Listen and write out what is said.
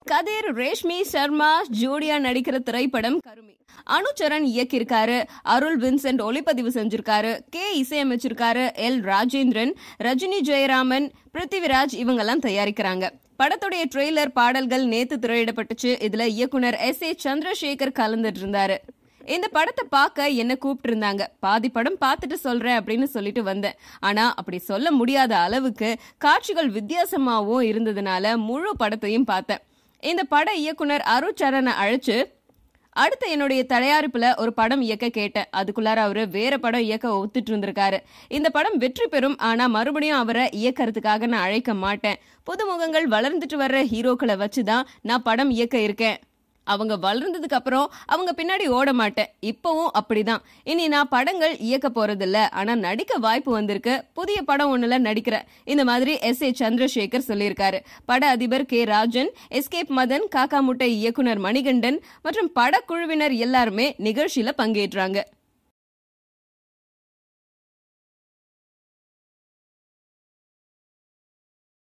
கதிர் ரேஷ்மி சர்மா ஜோடியா நடிக்கிற திரைப்படம் கருமி. அனுச்சரன் இயக்கியிருக்காரு, அருள் வின்சென்ட் ஒளிப்பதிவு செஞ்சிருக்காரு, கே இசையமைச்சிருக்காரு, எல் ராஜேந்திரன், ரஜினி ஜெயராமன், பிருத்திவிராஜ் இவங்கெல்லாம் தயாரிக்கிறாங்க. படத்துடைய ட்ரெய்லர் பாடல்கள் நேத்து திரையிடப்பட்டுச்சு. இதுல இயக்குனர் S.A. சந்திரசேகர் கலந்துட்டு இருந்தாரு. இந்த படத்தை பார்க்க என்ன கூப்பிட்டு இருந்தாங்க. பாதி படம் பார்த்துட்டு சொல்றேன் அப்படின்னு சொல்லிட்டு வந்தேன். ஆனா அப்படி சொல்ல முடியாத அளவுக்கு காட்சிகள் வித்தியாசமாவும் இருந்ததுனால முழு படத்தையும் பார்த்தேன். இந்த பட இயக்குனர் அருட்சரனை அழைச்சு அடுத்த என்னுடைய தயாரிப்புல ஒரு படம் இயக்க கேட்டேன். அதுக்குள்ளார அவரு வேற படம் இயக்க ஒத்துட்டு இருந்திருக்காரு. இந்த படம் வெற்றி பெறும், ஆனா மறுபடியும் அவரை இயக்கறதுக்காக நான் அழைக்க மாட்டேன். புதுமுகங்கள் வளர்ந்துட்டு வர்ற ஹீரோக்களை வச்சுதான் நான் படம் இயக்க இருக்கேன். அவங்க வளர்ந்ததுக்கு அப்புறம் அவங்க பின்னாடி ஓட மாட்டேன். இப்பவும் அப்படிதான். இனி நான் படங்கள் இயக்க போறதில்ல, ஆனா நடிக்க வாய்ப்பு வந்திருக்கு. புதிய படம் ஒண்ணுல நடிக்கிறேன். இந்த மாதிரி S.A. சந்திரசேகர் சொல்லியிருக்காரு. பட அதிபர் K. ராஜன், எஸ்கேப் மதன், காக்கா முட்டை இயக்குனர் மணிகண்டன் மற்றும் படக்குழுவினர் எல்லாருமே நிகழ்ச்சியில பங்கேற்றாங்க.